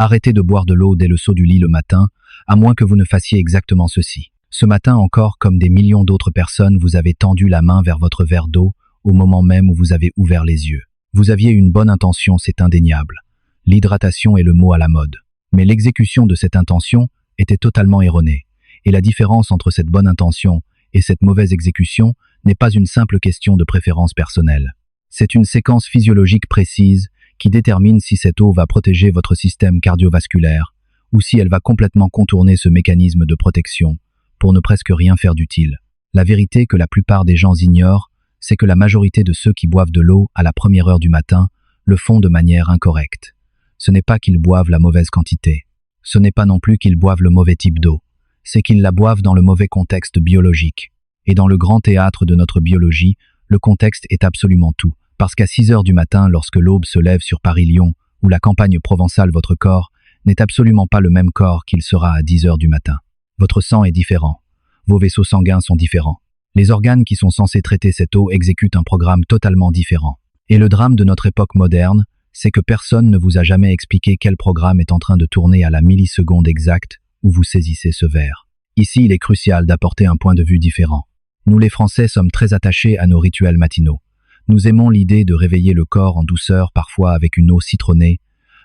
Arrêtez de boire de l'eau dès le saut du lit le matin, à moins que vous ne fassiez exactement ceci. Ce matin encore, comme des millions d'autres personnes, vous avez tendu la main vers votre verre d'eau au moment même où vous avez ouvert les yeux. Vous aviez une bonne intention, c'est indéniable. L'hydratation est le mot à la mode. Mais l'exécution de cette intention était totalement erronée. Et la différence entre cette bonne intention et cette mauvaise exécution n'est pas une simple question de préférence personnelle. C'est une séquence physiologique précise qui détermine si cette eau va protéger votre système cardiovasculaire ou si elle va complètement contourner ce mécanisme de protection pour ne presque rien faire d'utile. La vérité que la plupart des gens ignorent, c'est que la majorité de ceux qui boivent de l'eau à la première heure du matin le font de manière incorrecte. Ce n'est pas qu'ils boivent la mauvaise quantité. Ce n'est pas non plus qu'ils boivent le mauvais type d'eau. C'est qu'ils la boivent dans le mauvais contexte biologique. Et dans le grand théâtre de notre biologie, le contexte est absolument tout. Parce qu'à 6 heures du matin, lorsque l'aube se lève sur Paris-Lyon ou la campagne provençale, votre corps n'est absolument pas le même corps qu'il sera à 10 heures du matin. Votre sang est différent. Vos vaisseaux sanguins sont différents. Les organes qui sont censés traiter cette eau exécutent un programme totalement différent. Et le drame de notre époque moderne, c'est que personne ne vous a jamais expliqué quel programme est en train de tourner à la milliseconde exacte où vous saisissez ce verre. Ici, il est crucial d'apporter un point de vue différent. Nous les Français sommes très attachés à nos rituels matinaux. Nous aimons l'idée de réveiller le corps en douceur, parfois avec une eau citronnée,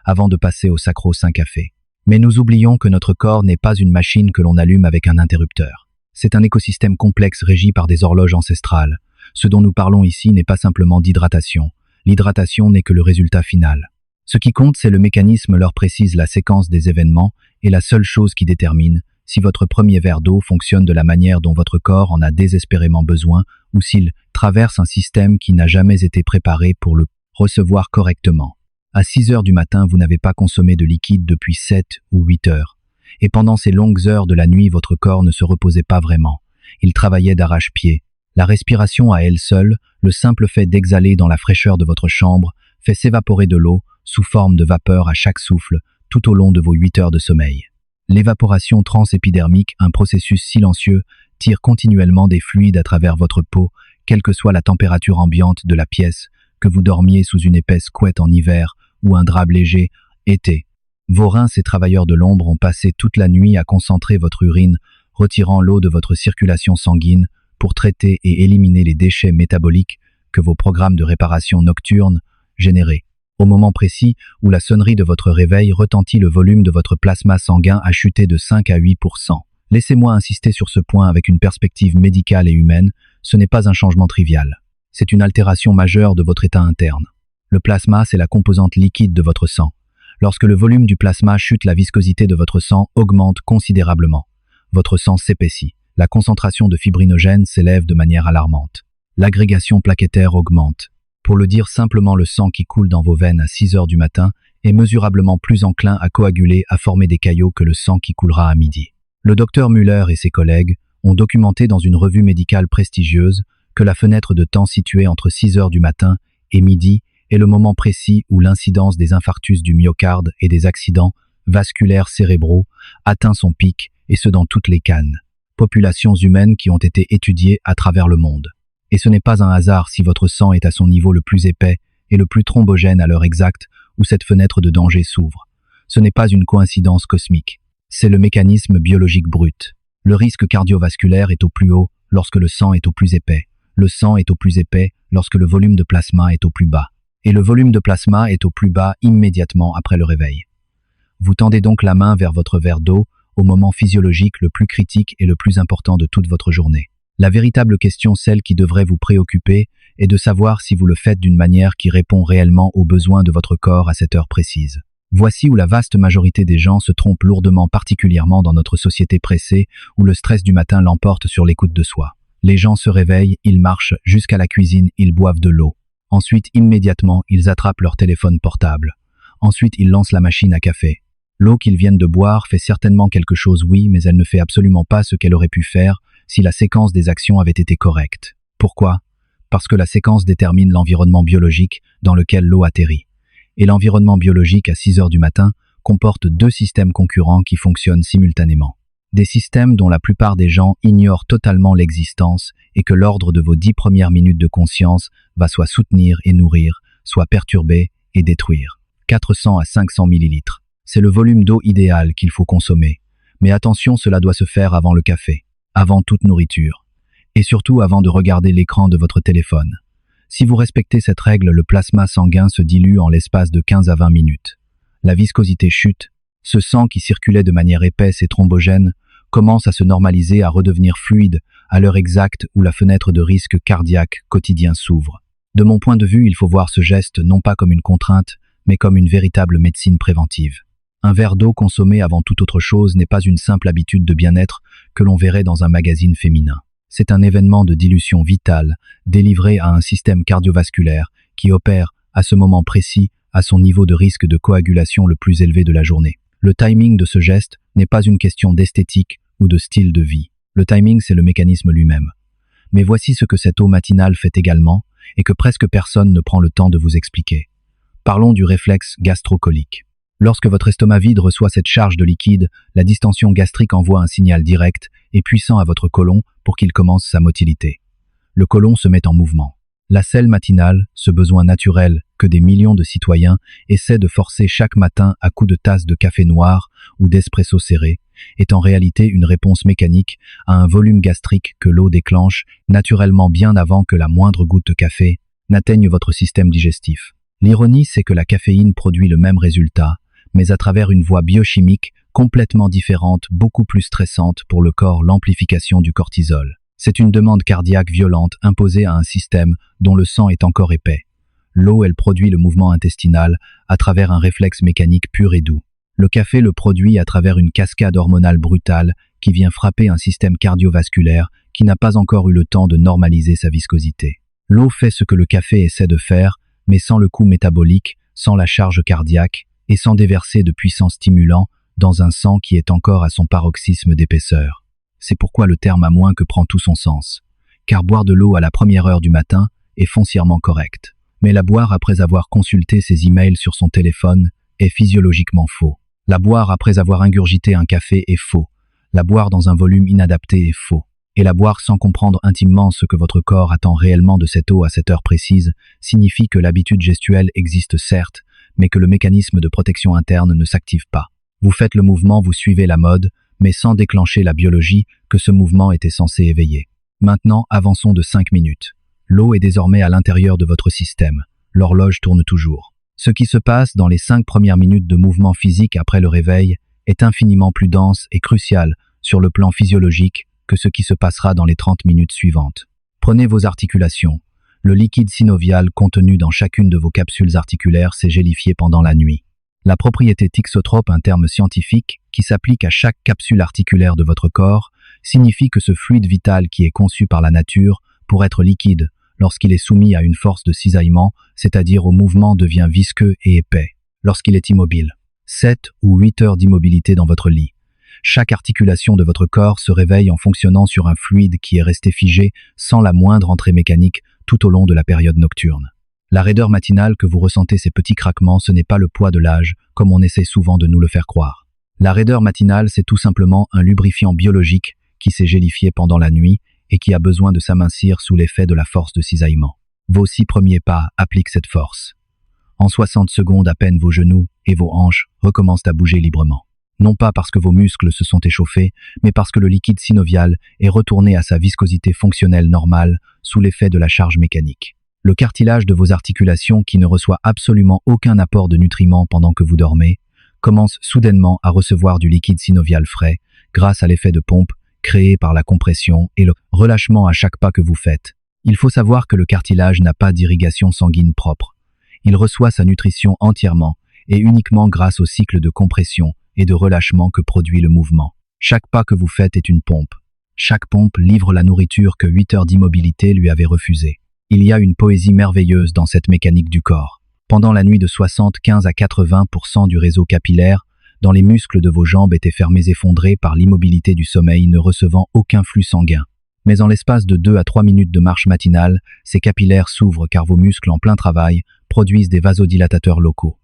avant de passer au sacro-saint café. Mais nous oublions que notre corps n'est pas une machine que l'on allume avec un interrupteur. C'est un écosystème complexe régi par des horloges ancestrales. Ce dont nous parlons ici n'est pas simplement d'hydratation. L'hydratation n'est que le résultat final. Ce qui compte, c'est le mécanisme leur précise la séquence des événements et la seule chose qui détermine si votre premier verre d'eau fonctionne de la manière dont votre corps en a désespérément besoin ou s'il traverse un système qui n'a jamais été préparé pour le recevoir correctement. À 6 heures du matin, vous n'avez pas consommé de liquide depuis 7 ou 8 heures. Et pendant ces longues heures de la nuit, votre corps ne se reposait pas vraiment. Il travaillait d'arrache-pied. La respiration à elle seule, le simple fait d'exhaler dans la fraîcheur de votre chambre, fait s'évaporer de l'eau sous forme de vapeur à chaque souffle, tout au long de vos 8 heures de sommeil. L'évaporation transépidermique, un processus silencieux, tire continuellement des fluides à travers votre peau, quelle que soit la température ambiante de la pièce, que vous dormiez sous une épaisse couette en hiver ou un drap léger été. Vos reins, ces travailleurs de l'ombre, ont passé toute la nuit à concentrer votre urine, retirant l'eau de votre circulation sanguine pour traiter et éliminer les déchets métaboliques que vos programmes de réparation nocturne généraient. Au moment précis où la sonnerie de votre réveil retentit, le volume de votre plasma sanguin a chuté de 5 à 8%. Laissez-moi insister sur ce point avec une perspective médicale et humaine, ce n'est pas un changement trivial. C'est une altération majeure de votre état interne. Le plasma, c'est la composante liquide de votre sang. Lorsque le volume du plasma chute, la viscosité de votre sang augmente considérablement. Votre sang s'épaissit. La concentration de fibrinogène s'élève de manière alarmante. L'agrégation plaquettaire augmente. Pour le dire simplement, le sang qui coule dans vos veines à 6 heures du matin est mesurablement plus enclin à coaguler, à former des caillots que le sang qui coulera à midi. Le docteur Müller et ses collègues ont documenté dans une revue médicale prestigieuse que la fenêtre de temps située entre 6 heures du matin et midi est le moment précis où l'incidence des infarctus du myocarde et des accidents vasculaires cérébraux atteint son pic, et ce dans toutes les cannes. Populations humaines qui ont été étudiées à travers le monde. Et ce n'est pas un hasard si votre sang est à son niveau le plus épais et le plus thrombogène à l'heure exacte où cette fenêtre de danger s'ouvre. Ce n'est pas une coïncidence cosmique. C'est le mécanisme biologique brut. Le risque cardiovasculaire est au plus haut lorsque le sang est au plus épais. Le sang est au plus épais lorsque le volume de plasma est au plus bas. Et le volume de plasma est au plus bas immédiatement après le réveil. Vous tendez donc la main vers votre verre d'eau au moment physiologique le plus critique et le plus important de toute votre journée. La véritable question, celle qui devrait vous préoccuper, est de savoir si vous le faites d'une manière qui répond réellement aux besoins de votre corps à cette heure précise. Voici où la vaste majorité des gens se trompent lourdement, particulièrement dans notre société pressée, où le stress du matin l'emporte sur l'écoute de soi. Les gens se réveillent, ils marchent jusqu'à la cuisine, ils boivent de l'eau. Ensuite, immédiatement, ils attrapent leur téléphone portable. Ensuite, ils lancent la machine à café. L'eau qu'ils viennent de boire fait certainement quelque chose, oui, mais elle ne fait absolument pas ce qu'elle aurait pu faire si la séquence des actions avait été correcte. Pourquoi? Parce que la séquence détermine l'environnement biologique dans lequel l'eau atterrit. Et l'environnement biologique à 6 heures du matin comporte 2 systèmes concurrents qui fonctionnent simultanément. Des systèmes dont la plupart des gens ignorent totalement l'existence et que l'ordre de vos 10 premières minutes de conscience va soit soutenir et nourrir, soit perturber et détruire. 400 à 500 millilitres. C'est le volume d'eau idéal qu'il faut consommer. Mais attention, cela doit se faire avant le café, avant toute nourriture, et surtout avant de regarder l'écran de votre téléphone. Si vous respectez cette règle, le plasma sanguin se dilue en l'espace de 15 à 20 minutes. La viscosité chute, ce sang qui circulait de manière épaisse et thrombogène commence à se normaliser, à redevenir fluide à l'heure exacte où la fenêtre de risque cardiaque quotidien s'ouvre. De mon point de vue, il faut voir ce geste non pas comme une contrainte, mais comme une véritable médecine préventive. Un verre d'eau consommé avant toute autre chose n'est pas une simple habitude de bien-être que l'on verrait dans un magazine féminin. C'est un événement de dilution vitale, délivré à un système cardiovasculaire qui opère, à ce moment précis, à son niveau de risque de coagulation le plus élevé de la journée. Le timing de ce geste n'est pas une question d'esthétique ou de style de vie. Le timing, c'est le mécanisme lui-même. Mais voici ce que cette eau matinale fait également, et que presque personne ne prend le temps de vous expliquer. Parlons du réflexe gastrocolique. Lorsque votre estomac vide reçoit cette charge de liquide, la distension gastrique envoie un signal direct et puissant à votre côlon pour qu'il commence sa motilité. Le côlon se met en mouvement. La selle matinale, ce besoin naturel que des millions de citoyens essaient de forcer chaque matin à coups de tasse de café noir ou d'espresso serré, est en réalité une réponse mécanique à un volume gastrique que l'eau déclenche naturellement bien avant que la moindre goutte de café n'atteigne votre système digestif. L'ironie, c'est que la caféine produit le même résultat, mais à travers une voie biochimique complètement différente, beaucoup plus stressante pour le corps, l'amplification du cortisol. C'est une demande cardiaque violente imposée à un système dont le sang est encore épais. L'eau, elle produit le mouvement intestinal à travers un réflexe mécanique pur et doux. Le café le produit à travers une cascade hormonale brutale qui vient frapper un système cardiovasculaire qui n'a pas encore eu le temps de normaliser sa viscosité. L'eau fait ce que le café essaie de faire, mais sans le coût métabolique, sans la charge cardiaque et sans déverser de puissants stimulants dans un sang qui est encore à son paroxysme d'épaisseur. C'est pourquoi le terme à moins que prend tout son sens. Car boire de l'eau à la première heure du matin est foncièrement correct. Mais la boire après avoir consulté ses emails sur son téléphone est physiologiquement faux. La boire après avoir ingurgité un café est faux. La boire dans un volume inadapté est faux. Et la boire sans comprendre intimement ce que votre corps attend réellement de cette eau à cette heure précise signifie que l'habitude gestuelle existe certes, mais que le mécanisme de protection interne ne s'active pas. Vous faites le mouvement, vous suivez la mode, mais sans déclencher la biologie que ce mouvement était censé éveiller. Maintenant, avançons de 5 minutes. L'eau est désormais à l'intérieur de votre système. L'horloge tourne toujours. Ce qui se passe dans les 5 premières minutes de mouvement physique après le réveil est infiniment plus dense et crucial sur le plan physiologique que ce qui se passera dans les 30 minutes suivantes. Prenez vos articulations. Le liquide synovial contenu dans chacune de vos capsules articulaires s'est gélifié pendant la nuit. La propriété thixotrope, un terme scientifique qui s'applique à chaque capsule articulaire de votre corps, signifie que ce fluide vital qui est conçu par la nature pour être liquide lorsqu'il est soumis à une force de cisaillement, c'est-à-dire au mouvement, devient visqueux et épais lorsqu'il est immobile. 7 ou 8 heures d'immobilité dans votre lit. Chaque articulation de votre corps se réveille en fonctionnant sur un fluide qui est resté figé sans la moindre entrée mécanique tout au long de la période nocturne. La raideur matinale que vous ressentez, ces petits craquements, ce n'est pas le poids de l'âge, comme on essaie souvent de nous le faire croire. La raideur matinale, c'est tout simplement un lubrifiant biologique qui s'est gélifié pendant la nuit et qui a besoin de s'amincir sous l'effet de la force de cisaillement. Vos 6 premiers pas appliquent cette force. En 60 secondes à peine, vos genoux et vos hanches recommencent à bouger librement. Non pas parce que vos muscles se sont échauffés, mais parce que le liquide synovial est retourné à sa viscosité fonctionnelle normale sous l'effet de la charge mécanique. Le cartilage de vos articulations, qui ne reçoit absolument aucun apport de nutriments pendant que vous dormez, commence soudainement à recevoir du liquide synovial frais grâce à l'effet de pompe créé par la compression et le relâchement à chaque pas que vous faites. Il faut savoir que le cartilage n'a pas d'irrigation sanguine propre. Il reçoit sa nutrition entièrement et uniquement grâce au cycle de compression et de relâchement que produit le mouvement. Chaque pas que vous faites est une pompe. Chaque pompe livre la nourriture que 8 heures d'immobilité lui avaient refusée. Il y a une poésie merveilleuse dans cette mécanique du corps. Pendant la nuit de 75 à 80% du réseau capillaire, dans les muscles de vos jambes étaient fermés, effondrés par l'immobilité du sommeil, ne recevant aucun flux sanguin. Mais en l'espace de 2 à 3 minutes de marche matinale, ces capillaires s'ouvrent car vos muscles en plein travail produisent des vasodilatateurs locaux.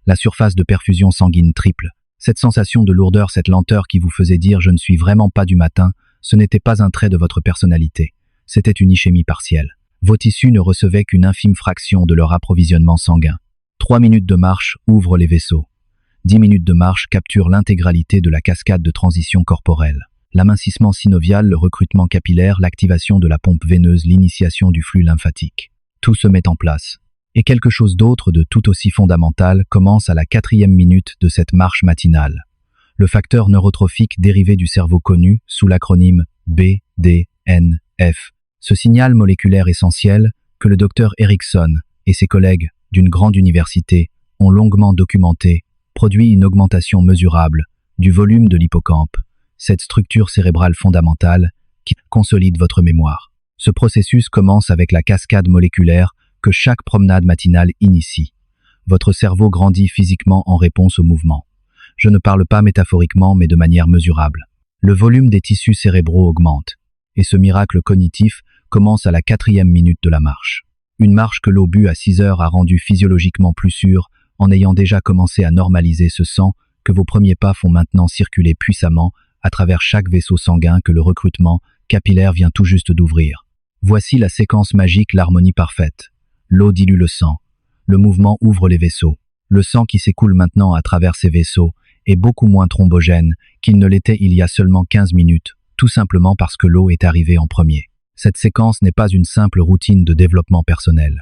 La surface de perfusion sanguine triple. Cette sensation de lourdeur, cette lenteur qui vous faisait dire « je ne suis vraiment pas du matin », ce n'était pas un trait de votre personnalité. C'était une ischémie partielle. Vos tissus ne recevaient qu'une infime fraction de leur approvisionnement sanguin. 3 minutes de marche ouvrent les vaisseaux. 10 minutes de marche capturent l'intégralité de la cascade de transition corporelle. L'amincissement synovial, le recrutement capillaire, l'activation de la pompe veineuse, l'initiation du flux lymphatique. Tout se met en place. Et quelque chose d'autre de tout aussi fondamental commence à la 4e minute de cette marche matinale. Le facteur neurotrophique dérivé du cerveau connu, sous l'acronyme BDNF. Ce signal moléculaire essentiel que le docteur Erickson et ses collègues d'une grande université ont longuement documenté, produit une augmentation mesurable du volume de l'hippocampe, cette structure cérébrale fondamentale qui consolide votre mémoire. Ce processus commence avec la cascade moléculaire que chaque promenade matinale initie. Votre cerveau grandit physiquement en réponse au mouvement. Je ne parle pas métaphoriquement, mais de manière mesurable. Le volume des tissus cérébraux augmente, et ce miracle cognitif commence à la 4e minute de la marche. Une marche que l'eau bue à 6 heures a rendue physiologiquement plus sûre, en ayant déjà commencé à normaliser ce sang que vos premiers pas font maintenant circuler puissamment à travers chaque vaisseau sanguin que le recrutement capillaire vient tout juste d'ouvrir. Voici la séquence magique, l'harmonie parfaite. L'eau dilue le sang. Le mouvement ouvre les vaisseaux. Le sang qui s'écoule maintenant à travers ces vaisseaux est beaucoup moins thrombogène qu'il ne l'était il y a seulement 15 minutes, tout simplement parce que l'eau est arrivée en premier. Cette séquence n'est pas une simple routine de développement personnel.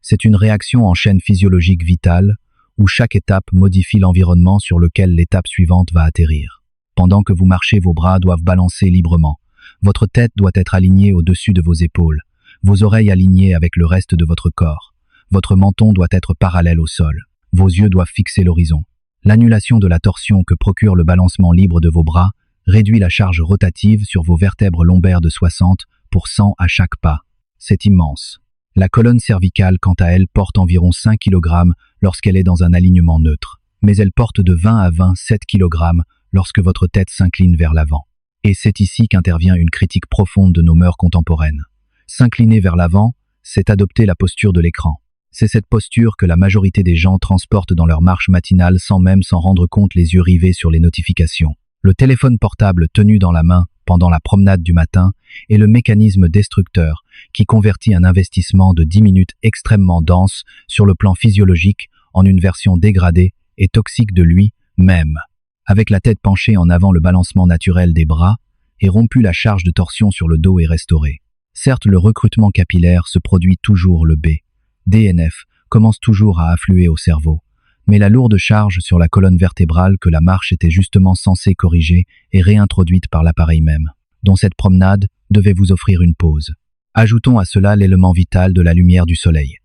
C'est une réaction en chaîne physiologique vitale où chaque étape modifie l'environnement sur lequel l'étape suivante va atterrir. Pendant que vous marchez, vos bras doivent balancer librement. Votre tête doit être alignée au-dessus de vos épaules, vos oreilles alignées avec le reste de votre corps. Votre menton doit être parallèle au sol. Vos yeux doivent fixer l'horizon. L'annulation de la torsion que procure le balancement libre de vos bras réduit la charge rotative sur vos vertèbres lombaires de 60% à chaque pas. C'est immense. La colonne cervicale, quant à elle, porte environ 5 kg lorsqu'elle est dans un alignement neutre, mais elle porte de 20 à 27 kg lorsque votre tête s'incline vers l'avant. Et c'est ici qu'intervient une critique profonde de nos mœurs contemporaines. S'incliner vers l'avant, c'est adopter la posture de l'écran. C'est cette posture que la majorité des gens transportent dans leur marche matinale sans même s'en rendre compte, les yeux rivés sur les notifications. Le téléphone portable tenu dans la main pendant la promenade du matin est le mécanisme destructeur qui convertit un investissement de 10 minutes extrêmement dense sur le plan physiologique en une version dégradée et toxique de lui-même. Avec la tête penchée en avant, le balancement naturel des bras est rompu, la charge de torsion sur le dos est restaurée. Certes, le recrutement capillaire se produit toujours, le BDNF commence toujours à affluer au cerveau, mais la lourde charge sur la colonne vertébrale que la marche était justement censée corriger est réintroduite par l'appareil même, dont cette promenade devait vous offrir une pause. Ajoutons à cela l'élément vital de la lumière du soleil.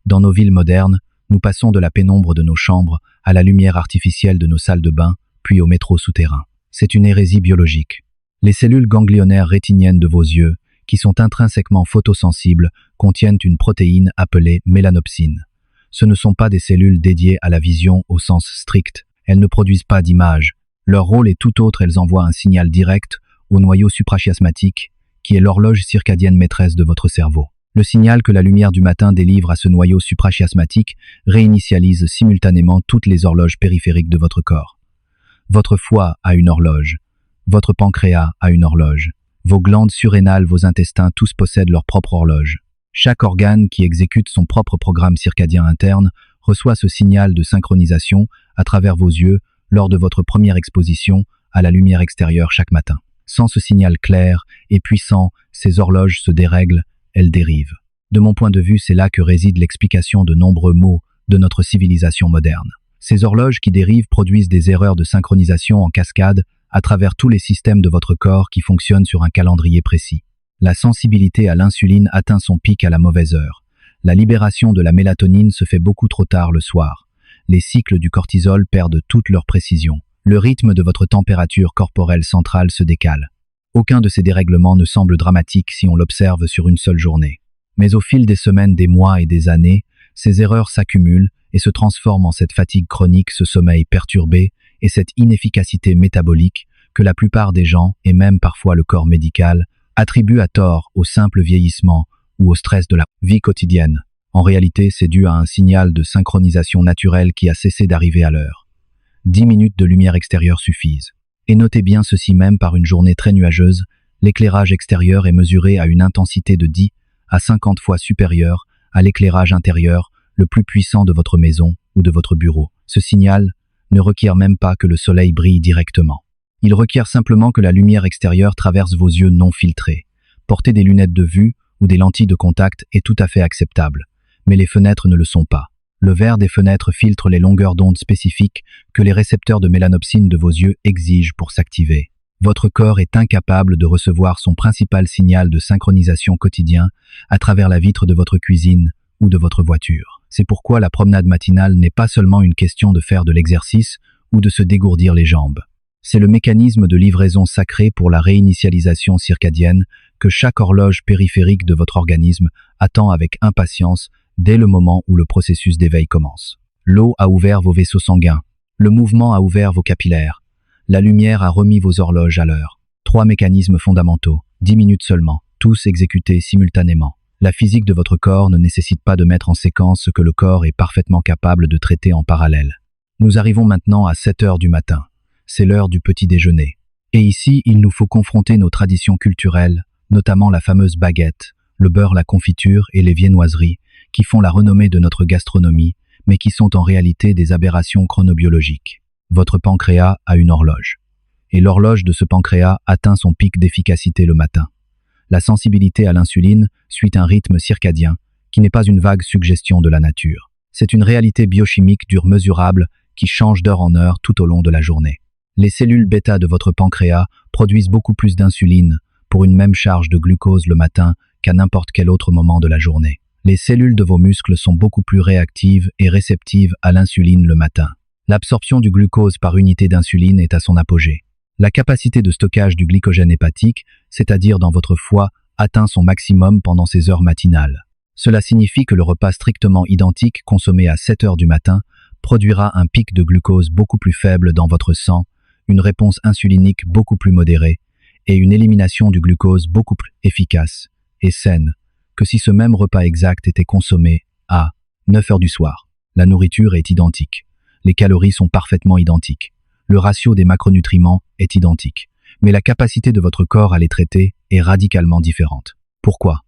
Dans nos villes modernes, nous passons de la pénombre de nos chambres à la lumière artificielle de nos salles de bain, puis au métro souterrain. C'est une hérésie biologique. Les cellules ganglionnaires rétiniennes de vos yeux, qui sont intrinsèquement photosensibles, contiennent une protéine appelée mélanopsine. Ce ne sont pas des cellules dédiées à la vision au sens strict. Elles ne produisent pas d'images. Leur rôle est tout autre, elles envoient un signal direct au noyau suprachiasmatique, qui est l'horloge circadienne maîtresse de votre cerveau. Le signal que la lumière du matin délivre à ce noyau suprachiasmatique réinitialise simultanément toutes les horloges périphériques de votre corps. Votre foie a une horloge. Votre pancréas a une horloge. Vos glandes surrénales, vos intestins, tous possèdent leur propre horloge. Chaque organe qui exécute son propre programme circadien interne reçoit ce signal de synchronisation à travers vos yeux lors de votre première exposition à la lumière extérieure chaque matin. Sans ce signal clair et puissant, ces horloges se dérèglent, elles dérivent. De mon point de vue, c'est là que réside l'explication de nombreux maux de notre civilisation moderne. Ces horloges qui dérivent produisent des erreurs de synchronisation en cascade à travers tous les systèmes de votre corps qui fonctionnent sur un calendrier précis. La sensibilité à l'insuline atteint son pic à la mauvaise heure. La libération de la mélatonine se fait beaucoup trop tard le soir. Les cycles du cortisol perdent toute leur précision. Le rythme de votre température corporelle centrale se décale. Aucun de ces dérèglements ne semble dramatique si on l'observe sur une seule journée. Mais au fil des semaines, des mois et des années, ces erreurs s'accumulent et se transforment en cette fatigue chronique, ce sommeil perturbé et cette inefficacité métabolique que la plupart des gens, et même parfois le corps médical, attribuent à tort au simple vieillissement ou au stress de la vie quotidienne. En réalité, c'est dû à un signal de synchronisation naturelle qui a cessé d'arriver à l'heure. 10 minutes de lumière extérieure suffisent. Et notez bien ceci, même par une journée très nuageuse, l'éclairage extérieur est mesuré à une intensité de 10 à 50 fois supérieure à l'éclairage intérieur le plus puissant de votre maison ou de votre bureau. Ce signal ne requiert même pas que le soleil brille directement. Il requiert simplement que la lumière extérieure traverse vos yeux non filtrés. Porter des lunettes de vue ou des lentilles de contact est tout à fait acceptable, mais les fenêtres ne le sont pas. Le verre des fenêtres filtre les longueurs d'onde spécifiques que les récepteurs de mélanopsine de vos yeux exigent pour s'activer. Votre corps est incapable de recevoir son principal signal de synchronisation quotidien à travers la vitre de votre cuisine ou de votre voiture. C'est pourquoi la promenade matinale n'est pas seulement une question de faire de l'exercice ou de se dégourdir les jambes. C'est le mécanisme de livraison sacré pour la réinitialisation circadienne que chaque horloge périphérique de votre organisme attend avec impatience dès le moment où le processus d'éveil commence. L'eau a ouvert vos vaisseaux sanguins, le mouvement a ouvert vos capillaires, la lumière a remis vos horloges à l'heure. 3 mécanismes fondamentaux, 10 minutes seulement, tous exécutés simultanément. La physique de votre corps ne nécessite pas de mettre en séquence ce que le corps est parfaitement capable de traiter en parallèle. Nous arrivons maintenant à 7 heures du matin. C'est l'heure du petit déjeuner. Et ici, il nous faut confronter nos traditions culturelles, notamment la fameuse baguette, le beurre, la confiture et les viennoiseries, qui font la renommée de notre gastronomie, mais qui sont en réalité des aberrations chronobiologiques. Votre pancréas a une horloge. Et l'horloge de ce pancréas atteint son pic d'efficacité le matin. La sensibilité à l'insuline suit un rythme circadien qui n'est pas une vague suggestion de la nature. C'est une réalité biochimique dure mesurable qui change d'heure en heure tout au long de la journée. Les cellules bêta de votre pancréas produisent beaucoup plus d'insuline pour une même charge de glucose le matin qu'à n'importe quel autre moment de la journée. Les cellules de vos muscles sont beaucoup plus réactives et réceptives à l'insuline le matin. L'absorption du glucose par unité d'insuline est à son apogée. La capacité de stockage du glycogène hépatique, c'est-à-dire dans votre foie, atteint son maximum pendant ces heures matinales. Cela signifie que le repas strictement identique consommé à 7 heures du matin produira un pic de glucose beaucoup plus faible dans votre sang, une réponse insulinique beaucoup plus modérée et une élimination du glucose beaucoup plus efficace et saine que si ce même repas exact était consommé à 9 heures du soir. La nourriture est identique. Les calories sont parfaitement identiques. Le ratio des macronutriments est identique. Mais la capacité de votre corps à les traiter est radicalement différente. Pourquoi?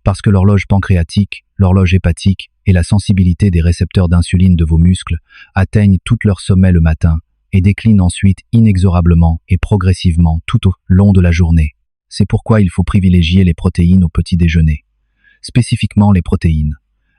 Parce que l'horloge pancréatique, l'horloge hépatique et la sensibilité des récepteurs d'insuline de vos muscles atteignent tout leur sommet le matin et déclinent ensuite inexorablement et progressivement tout au long de la journée. C'est pourquoi il faut privilégier les protéines au petit déjeuner. Spécifiquement les protéines.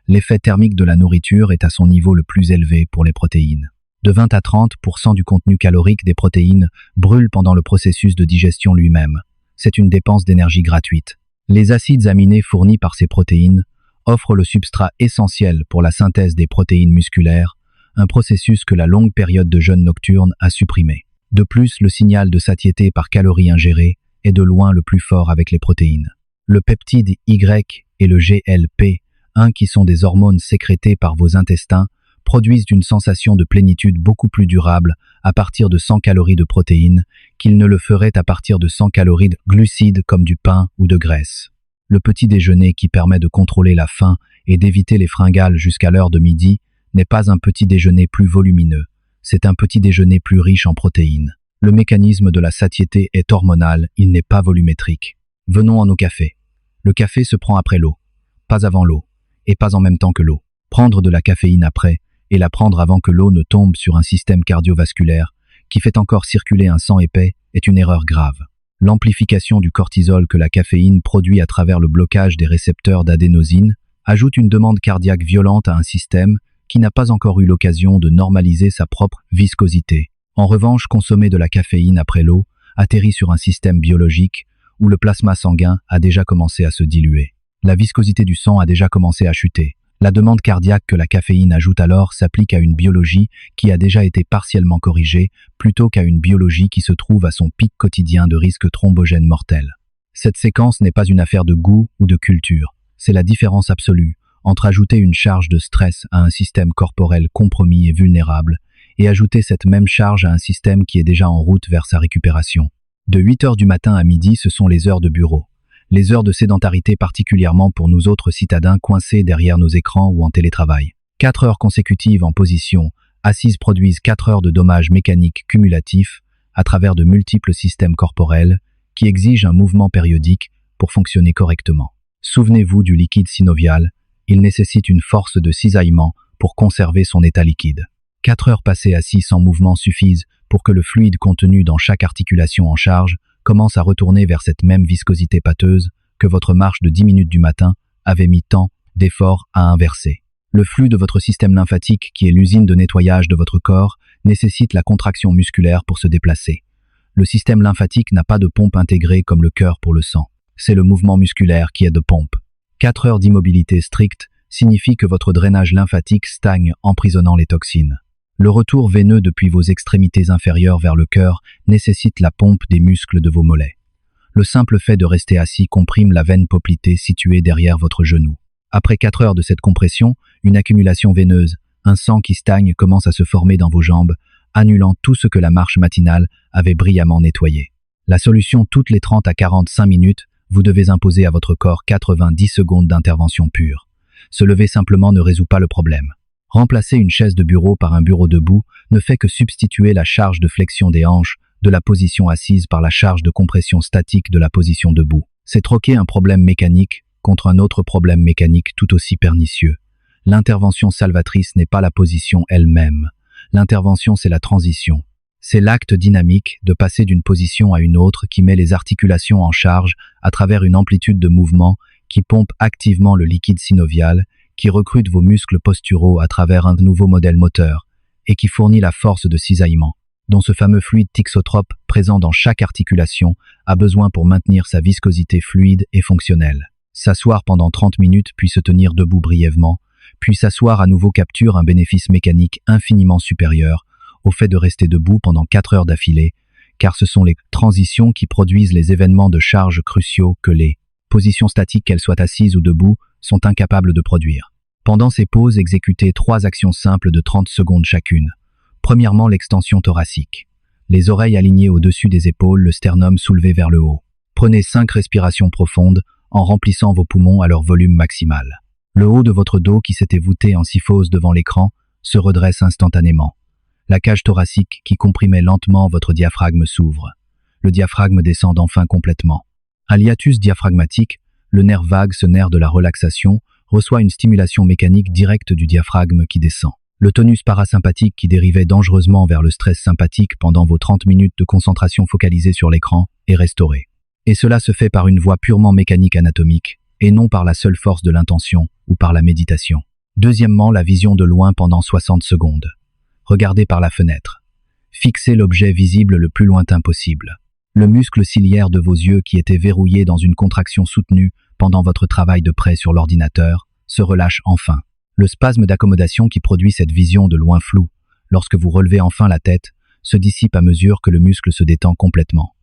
L'effet thermique de la nourriture est à son niveau le plus élevé pour les protéines. De 20 à 30% du contenu calorique des protéines brûle pendant le processus de digestion lui-même. C'est une dépense d'énergie gratuite. Les acides aminés fournis par ces protéines offrent le substrat essentiel pour la synthèse des protéines musculaires, un processus que la longue période de jeûne nocturne a supprimé. De plus, le signal de satiété par calories ingérées est de loin le plus fort avec les protéines. Le peptide Y et le GLP-1, qui sont des hormones sécrétées par vos intestins, produisent une sensation de plénitude beaucoup plus durable à partir de 100 calories de protéines qu'ils ne le feraient à partir de 100 calories de glucides comme du pain ou de graisse. Le petit déjeuner qui permet de contrôler la faim et d'éviter les fringales jusqu'à l'heure de midi n'est pas un petit déjeuner plus volumineux, c'est un petit déjeuner plus riche en protéines. Le mécanisme de la satiété est hormonal, il n'est pas volumétrique. Venons-en au café. Le café se prend après l'eau, pas avant l'eau, et pas en même temps que l'eau. Prendre de la caféine après, et la prendre avant que l'eau ne tombe sur un système cardiovasculaire qui fait encore circuler un sang épais est une erreur grave. L'amplification du cortisol que la caféine produit à travers le blocage des récepteurs d'adénosine ajoute une demande cardiaque violente à un système qui n'a pas encore eu l'occasion de normaliser sa propre viscosité. En revanche, consommer de la caféine après l'eau atterrit sur un système biologique où le plasma sanguin a déjà commencé à se diluer. La viscosité du sang a déjà commencé à chuter. La demande cardiaque que la caféine ajoute alors s'applique à une biologie qui a déjà été partiellement corrigée plutôt qu'à une biologie qui se trouve à son pic quotidien de risque thrombogène mortel. Cette séquence n'est pas une affaire de goût ou de culture, c'est la différence absolue entre ajouter une charge de stress à un système corporel compromis et vulnérable et ajouter cette même charge à un système qui est déjà en route vers sa récupération. De 8 heures du matin à midi, ce sont les heures de bureau. Les heures de sédentarité particulièrement pour nous autres citadins coincés derrière nos écrans ou en télétravail. 4 heures consécutives en position assise produisent 4 heures de dommages mécaniques cumulatifs à travers de multiples systèmes corporels qui exigent un mouvement périodique pour fonctionner correctement. Souvenez-vous du liquide synovial, il nécessite une force de cisaillement pour conserver son état liquide. 4 heures passées assis sans mouvement suffisent pour que le fluide contenu dans chaque articulation en charge commence à retourner vers cette même viscosité pâteuse que votre marche de 10 minutes du matin avait mis tant d'efforts à inverser. Le flux de votre système lymphatique, qui est l'usine de nettoyage de votre corps, nécessite la contraction musculaire pour se déplacer. Le système lymphatique n'a pas de pompe intégrée comme le cœur pour le sang. C'est le mouvement musculaire qui est de pompe. 4 heures d'immobilité stricte signifie que votre drainage lymphatique stagne, emprisonnant les toxines. Le retour veineux depuis vos extrémités inférieures vers le cœur nécessite la pompe des muscles de vos mollets. Le simple fait de rester assis comprime la veine poplitée située derrière votre genou. Après 4 heures de cette compression, une accumulation veineuse, un sang qui stagne commence à se former dans vos jambes, annulant tout ce que la marche matinale avait brillamment nettoyé. La solution toutes les 30 à 45 minutes, vous devez imposer à votre corps 90 secondes d'intervention pure. Se lever simplement ne résout pas le problème. Remplacer une chaise de bureau par un bureau debout ne fait que substituer la charge de flexion des hanches de la position assise par la charge de compression statique de la position debout. C'est troquer un problème mécanique contre un autre problème mécanique tout aussi pernicieux. L'intervention salvatrice n'est pas la position elle-même. L'intervention, c'est la transition. C'est l'acte dynamique de passer d'une position à une autre qui met les articulations en charge à travers une amplitude de mouvement qui pompe activement le liquide synovial, qui recrute vos muscles posturaux à travers un nouveau modèle moteur et qui fournit la force de cisaillement, dont ce fameux fluide thixotrope présent dans chaque articulation a besoin pour maintenir sa viscosité fluide et fonctionnelle. S'asseoir pendant 30 minutes puis se tenir debout brièvement, puis s'asseoir à nouveau capture un bénéfice mécanique infiniment supérieur au fait de rester debout pendant 4 heures d'affilée, car ce sont les transitions qui produisent les événements de charge cruciaux que les positions statiques, qu'elles soient assises ou debout, sont incapables de produire. Pendant ces pauses, exécutez 3 actions simples de 30 secondes chacune. Premièrement, l'extension thoracique. Les oreilles alignées au-dessus des épaules, le sternum soulevé vers le haut. Prenez 5 respirations profondes en remplissant vos poumons à leur volume maximal. Le haut de votre dos qui s'était voûté en syphose devant l'écran se redresse instantanément. La cage thoracique qui comprimait lentement votre diaphragme s'ouvre. Le diaphragme descend enfin complètement. À l'hiatus diaphragmatique, le nerf vague, ce nerf de la relaxation, reçoit une stimulation mécanique directe du diaphragme qui descend. Le tonus parasympathique qui dérivait dangereusement vers le stress sympathique pendant vos 30 minutes de concentration focalisée sur l'écran est restauré. Et cela se fait par une voie purement mécanique anatomique, et non par la seule force de l'intention ou par la méditation. Deuxièmement, la vision de loin pendant 60 secondes. Regardez par la fenêtre. Fixez l'objet visible le plus lointain possible. Le muscle ciliaire de vos yeux qui était verrouillé dans une contraction soutenue pendant votre travail de près sur l'ordinateur se relâche enfin. Le spasme d'accommodation qui produit cette vision de loin floue, lorsque vous relevez enfin la tête, se dissipe à mesure que le muscle se détend complètement.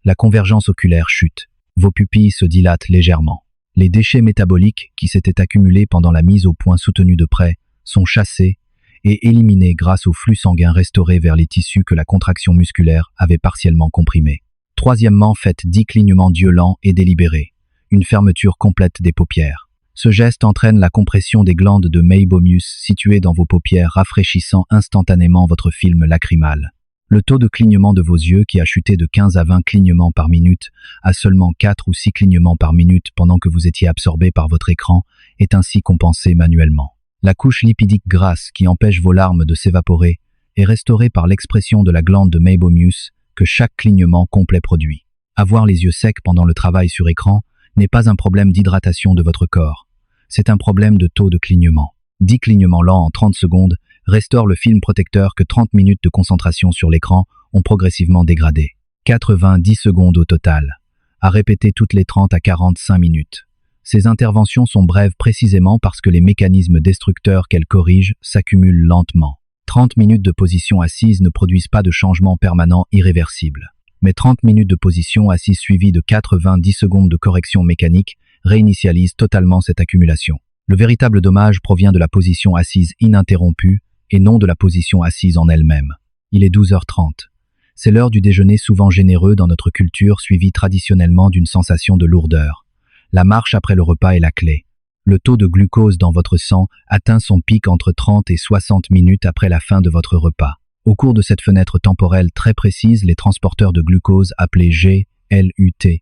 La convergence oculaire chute. Vos pupilles se dilatent légèrement. Les déchets métaboliques qui s'étaient accumulés pendant la mise au point soutenue de près sont chassés et éliminés grâce au flux sanguin restauré vers les tissus que la contraction musculaire avait partiellement comprimés. Troisièmement, faites 10 clignements d'yeux lents et délibérés. Une fermeture complète des paupières. Ce geste entraîne la compression des glandes de Meibomius situées dans vos paupières, rafraîchissant instantanément votre film lacrymal. Le taux de clignement de vos yeux, qui a chuté de 15 à 20 clignements par minute à seulement 4 ou 6 clignements par minute pendant que vous étiez absorbé par votre écran, est ainsi compensé manuellement. La couche lipidique grasse qui empêche vos larmes de s'évaporer est restaurée par l'expression de la glande de Meibomius que chaque clignement complet produit. Avoir les yeux secs pendant le travail sur écran n'est pas un problème d'hydratation de votre corps. C'est un problème de taux de clignement. 10 clignements lents en 30 secondes restaurent le film protecteur que 30 minutes de concentration sur l'écran ont progressivement dégradé. 90 secondes au total, à répéter toutes les 30 à 45 minutes. Ces interventions sont brèves précisément parce que les mécanismes destructeurs qu'elles corrigent s'accumulent lentement. 30 minutes de position assise ne produisent pas de changement permanent irréversible. Mais 30 minutes de position assise suivies de 90 secondes de correction mécanique réinitialisent totalement cette accumulation. Le véritable dommage provient de la position assise ininterrompue et non de la position assise en elle-même. Il est 12h30. C'est l'heure du déjeuner souvent généreux dans notre culture, suivie traditionnellement d'une sensation de lourdeur. La marche après le repas est la clé. Le taux de glucose dans votre sang atteint son pic entre 30 et 60 minutes après la fin de votre repas. Au cours de cette fenêtre temporelle très précise, les transporteurs de glucose appelés GLUT,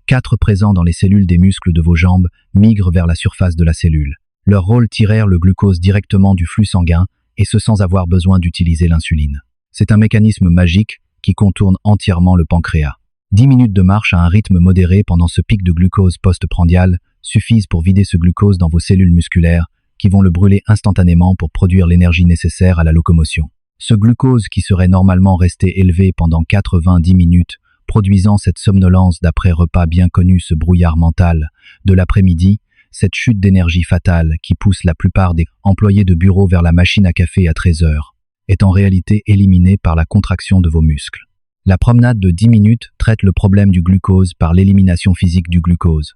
4 présents dans les cellules des muscles de vos jambes, migrent vers la surface de la cellule. Leur rôle, tirer le glucose directement du flux sanguin et ce sans avoir besoin d'utiliser l'insuline. C'est un mécanisme magique qui contourne entièrement le pancréas. 10 minutes de marche à un rythme modéré pendant ce pic de glucose postprandial suffisent pour vider ce glucose dans vos cellules musculaires qui vont le brûler instantanément pour produire l'énergie nécessaire à la locomotion. Ce glucose qui serait normalement resté élevé pendant 90 minutes, produisant cette somnolence d'après-repas bien connue, ce brouillard mental de l'après-midi, cette chute d'énergie fatale qui pousse la plupart des employés de bureau vers la machine à café à 13 heures, est en réalité éliminée par la contraction de vos muscles. La promenade de 10 minutes traite le problème du glucose par l'élimination physique du glucose.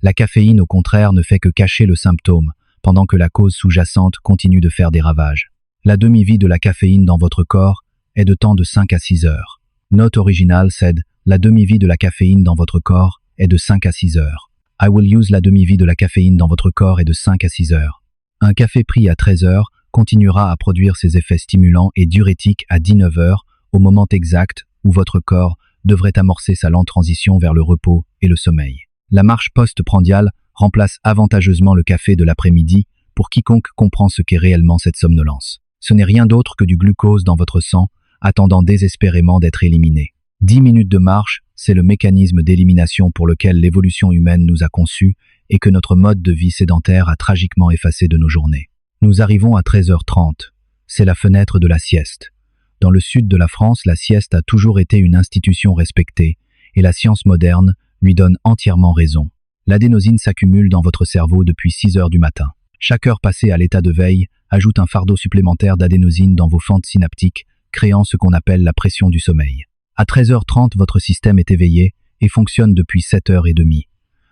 La caféine, au contraire, ne fait que cacher le symptôme, pendant que la cause sous-jacente continue de faire des ravages. La demi-vie de la caféine dans votre corps est de temps de 5 à 6 heures. Note originale cède, la demi-vie de la caféine dans votre corps est de 5 à 6 heures. I will use la demi-vie de la caféine dans votre corps est de 5 à 6 heures. Un café pris à 13 heures continuera à produire ses effets stimulants et diurétiques à 19 heures, au moment exact où votre corps devrait amorcer sa lente transition vers le repos et le sommeil. La marche postprandiale remplace avantageusement le café de l'après-midi pour quiconque comprend ce qu'est réellement cette somnolence. Ce n'est rien d'autre que du glucose dans votre sang, attendant désespérément d'être éliminé. 10 minutes de marche, c'est le mécanisme d'élimination pour lequel l'évolution humaine nous a conçus et que notre mode de vie sédentaire a tragiquement effacé de nos journées. Nous arrivons à 13h30. C'est la fenêtre de la sieste. Dans le sud de la France, la sieste a toujours été une institution respectée, et la science moderne lui donne entièrement raison. L'adénosine s'accumule dans votre cerveau depuis 6 heures du matin. Chaque heure passée à l'état de veille ajoute un fardeau supplémentaire d'adénosine dans vos fentes synaptiques, créant ce qu'on appelle la pression du sommeil. À 13h30, votre système est éveillé et fonctionne depuis 7h30.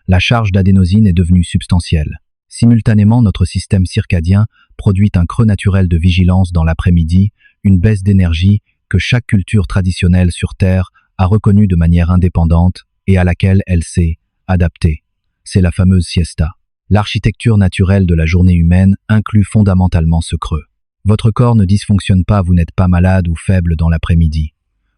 La charge d'adénosine est devenue substantielle. Simultanément, notre système circadien produit un creux naturel de vigilance dans l'après-midi, une baisse d'énergie que chaque culture traditionnelle sur Terre a reconnue de manière indépendante et à laquelle elle s'est adaptée. C'est la fameuse siesta. L'architecture naturelle de la journée humaine inclut fondamentalement ce creux. Votre corps ne dysfonctionne pas, vous n'êtes pas malade ou faible dans l'après-midi.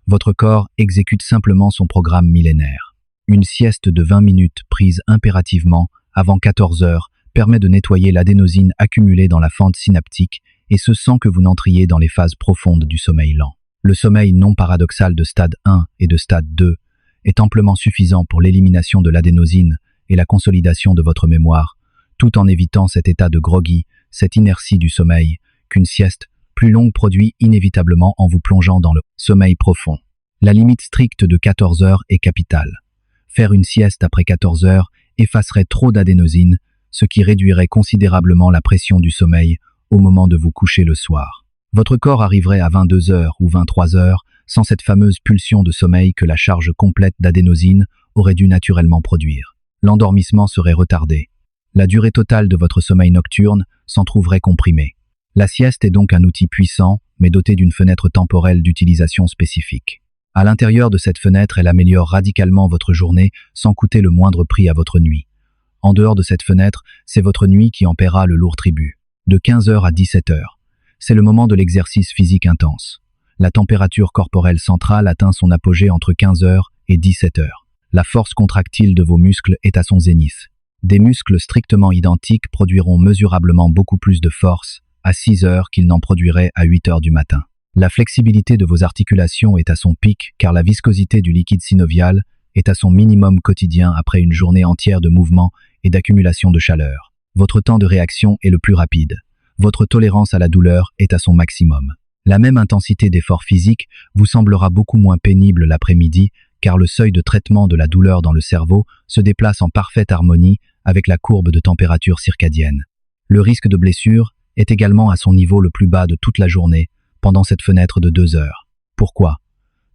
Votre corps exécute simplement son programme millénaire. Une sieste de 20 minutes prise impérativement avant 14 heures permet de nettoyer l'adénosine accumulée dans la fente synaptique et ce sans que vous n'entriez dans les phases profondes du sommeil lent. Le sommeil non paradoxal de stade 1 et de stade 2 est amplement suffisant pour l'élimination de l'adénosine et la consolidation de votre mémoire, tout en évitant cet état de groggy, cette inertie du sommeil, qu'une sieste plus longue produit inévitablement en vous plongeant dans le sommeil profond. La limite stricte de 14 heures est capitale. Faire une sieste après 14 heures effacerait trop d'adénosine, ce qui réduirait considérablement la pression du sommeil au moment de vous coucher le soir. Votre corps arriverait à 22 heures ou 23 heures sans cette fameuse pulsion de sommeil que la charge complète d'adénosine aurait dû naturellement produire. L'endormissement serait retardé. La durée totale de votre sommeil nocturne s'en trouverait comprimée. La sieste est donc un outil puissant, mais doté d'une fenêtre temporelle d'utilisation spécifique. À l'intérieur de cette fenêtre, elle améliore radicalement votre journée sans coûter le moindre prix à votre nuit. En dehors de cette fenêtre, c'est votre nuit qui en paiera le lourd tribut. De 15 heures à 17 heures. C'est le moment de l'exercice physique intense. La température corporelle centrale atteint son apogée entre 15 heures et 17 heures. La force contractile de vos muscles est à son zénith. Des muscles strictement identiques produiront mesurablement beaucoup plus de force à 6 heures qu'ils n'en produiraient à 8 heures du matin. La flexibilité de vos articulations est à son pic car la viscosité du liquide synovial est à son minimum quotidien après une journée entière de mouvement et d'accumulation de chaleur. Votre temps de réaction est le plus rapide. Votre tolérance à la douleur est à son maximum. La même intensité d'effort physique vous semblera beaucoup moins pénible l'après-midi car le seuil de traitement de la douleur dans le cerveau se déplace en parfaite harmonie avec la courbe de température circadienne. Le risque de blessure est également à son niveau le plus bas de toute la journée pendant cette fenêtre de 2 heures. Pourquoi ?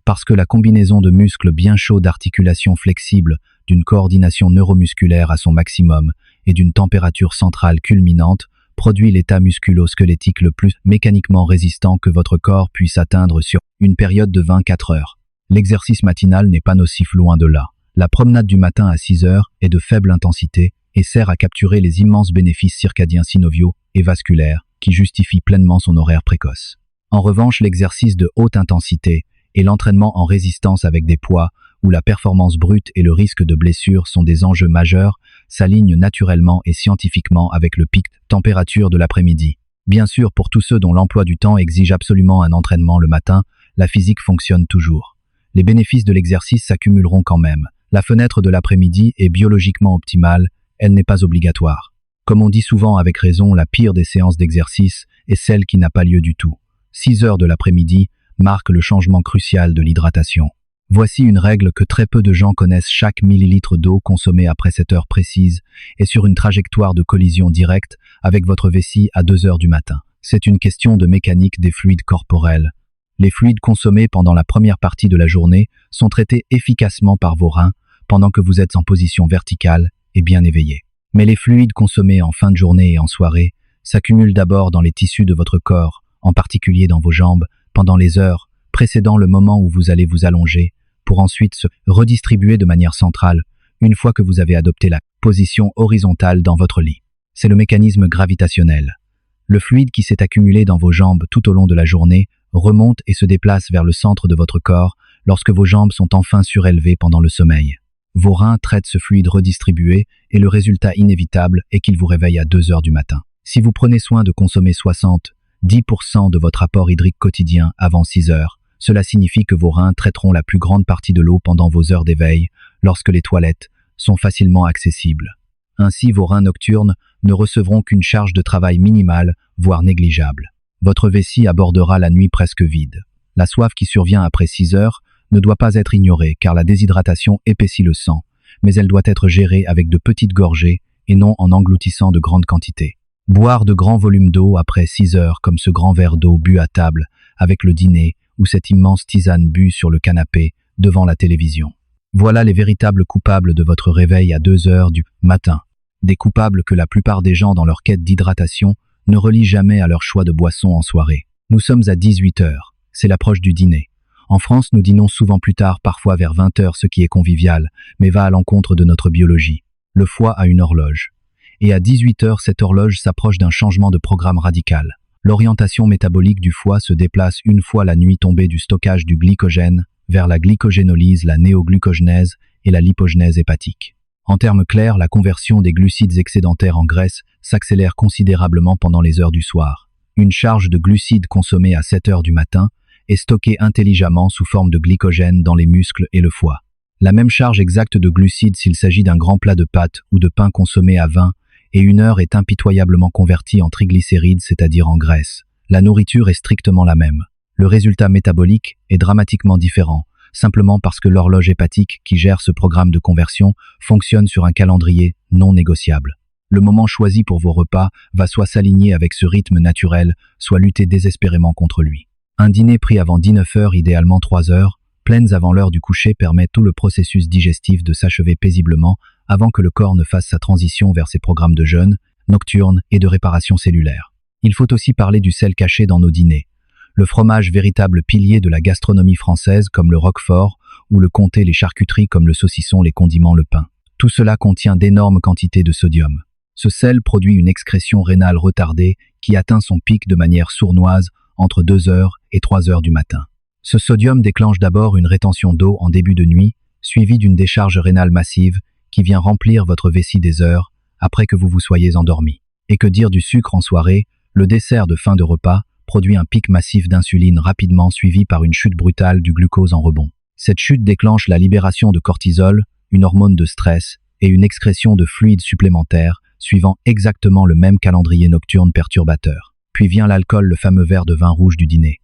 Parce que la combinaison de muscles bien chauds, d'articulations flexibles, d'une coordination neuromusculaire à son maximum et d'une température centrale culminante produit l'état musculo-squelettique le plus mécaniquement résistant que votre corps puisse atteindre sur une période de 24 heures. L'exercice matinal n'est pas nocif, loin de là. La promenade du matin à 6 heures est de faible intensité et sert à capturer les immenses bénéfices circadiens synoviaux et vasculaires qui justifient pleinement son horaire précoce. En revanche, l'exercice de haute intensité et l'entraînement en résistance avec des poids où la performance brute et le risque de blessure sont des enjeux majeurs s'alignent naturellement et scientifiquement avec le pic de température de l'après-midi. Bien sûr, pour tous ceux dont l'emploi du temps exige absolument un entraînement le matin, la physique fonctionne toujours. Les bénéfices de l'exercice s'accumuleront quand même. La fenêtre de l'après-midi est biologiquement optimale, elle n'est pas obligatoire. Comme on dit souvent avec raison, la pire des séances d'exercice est celle qui n'a pas lieu du tout. 6 heures de l'après-midi marquent le changement crucial de l'hydratation. Voici une règle que très peu de gens connaissent: chaque millilitre d'eau consommée après cette heure précise est sur une trajectoire de collision directe avec votre vessie à 2 heures du matin. C'est une question de mécanique des fluides corporels. Les fluides consommés pendant la première partie de la journée sont traités efficacement par vos reins pendant que vous êtes en position verticale et bien éveillé. Mais les fluides consommés en fin de journée et en soirée s'accumulent d'abord dans les tissus de votre corps, en particulier dans vos jambes, pendant les heures précédant le moment où vous allez vous allonger, pour ensuite se redistribuer de manière centrale une fois que vous avez adopté la position horizontale dans votre lit. C'est le mécanisme gravitationnel. Le fluide qui s'est accumulé dans vos jambes tout au long de la journée remonte et se déplace vers le centre de votre corps lorsque vos jambes sont enfin surélevées pendant le sommeil. Vos reins traitent ce fluide redistribué et le résultat inévitable est qu'il vous réveille à 2 heures du matin. Si vous prenez soin de consommer 70% de votre apport hydrique quotidien avant 6 heures, cela signifie que vos reins traiteront la plus grande partie de l'eau pendant vos heures d'éveil, lorsque les toilettes sont facilement accessibles. Ainsi, vos reins nocturnes ne recevront qu'une charge de travail minimale, voire négligeable. Votre vessie abordera la nuit presque vide. La soif qui survient après 6 heures ne doit pas être ignorée car la déshydratation épaissit le sang, mais elle doit être gérée avec de petites gorgées et non en engloutissant de grandes quantités. Boire de grands volumes d'eau après 6 heures, comme ce grand verre d'eau bu à table avec le dîner ou cette immense tisane bue sur le canapé devant la télévision. Voilà les véritables coupables de votre réveil à 2 heures du matin. Des coupables que la plupart des gens dans leur quête d'hydratation ne relient jamais à leur choix de boisson en soirée. Nous sommes à 18 heures, c'est l'approche du dîner. En France, nous dînons souvent plus tard, parfois vers 20 heures, ce qui est convivial, mais va à l'encontre de notre biologie. Le foie a une horloge. Et à 18 heures, cette horloge s'approche d'un changement de programme radical. L'orientation métabolique du foie se déplace une fois la nuit tombée du stockage du glycogène vers la glycogénolyse, la néoglucogenèse et la lipogenèse hépatique. En termes clairs, la conversion des glucides excédentaires en graisse s'accélère considérablement pendant les heures du soir. Une charge de glucides consommée à 7 heures du matin est stockée intelligemment sous forme de glycogène dans les muscles et le foie. La même charge exacte de glucides s'il s'agit d'un grand plat de pâtes ou de pain consommé à 20 et 1 heure est impitoyablement convertie en triglycérides, c'est-à-dire en graisse. La nourriture est strictement la même. Le résultat métabolique est dramatiquement différent, simplement parce que l'horloge hépatique qui gère ce programme de conversion fonctionne sur un calendrier non négociable. Le moment choisi pour vos repas va soit s'aligner avec ce rythme naturel, soit lutter désespérément contre lui. Un dîner pris avant 19 heures, idéalement 3 heures, pleines avant l'heure du coucher, permet tout le processus digestif de s'achever paisiblement avant que le corps ne fasse sa transition vers ses programmes de jeûne, nocturne et de réparation cellulaire. Il faut aussi parler du sel caché dans nos dîners. Le fromage, véritable pilier de la gastronomie française comme le roquefort, ou le comté, les charcuteries comme le saucisson, les condiments, le pain. Tout cela contient d'énormes quantités de sodium. Ce sel produit une excrétion rénale retardée qui atteint son pic de manière sournoise entre 2 heures et 3 heures du matin. Ce sodium déclenche d'abord une rétention d'eau en début de nuit, suivie d'une décharge rénale massive qui vient remplir votre vessie des heures après que vous vous soyez endormi. Et que dire du sucre en soirée? Le dessert de fin de repas produit un pic massif d'insuline rapidement suivi par une chute brutale du glucose en rebond. Cette chute déclenche la libération de cortisol, une hormone de stress, et une excrétion de fluides supplémentaires, suivant exactement le même calendrier nocturne perturbateur. Puis vient l'alcool, le fameux verre de vin rouge du dîner.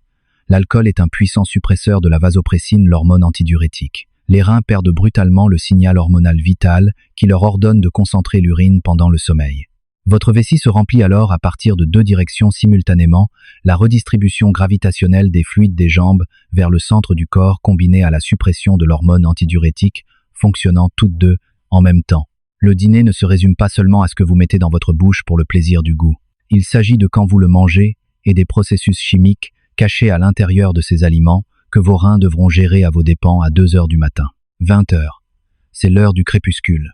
L'alcool est un puissant suppresseur de la vasopressine, l'hormone antidiurétique. Les reins perdent brutalement le signal hormonal vital qui leur ordonne de concentrer l'urine pendant le sommeil. Votre vessie se remplit alors à partir de 2 directions simultanément, la redistribution gravitationnelle des fluides des jambes vers le centre du corps combinée à la suppression de l'hormone antidiurétique, fonctionnant toutes deux en même temps. Le dîner ne se résume pas seulement à ce que vous mettez dans votre bouche pour le plaisir du goût. Il s'agit de quand vous le mangez et des processus chimiques cachés à l'intérieur de ces aliments que vos reins devront gérer à vos dépens à 2 heures du matin. 20 heures. C'est l'heure du crépuscule.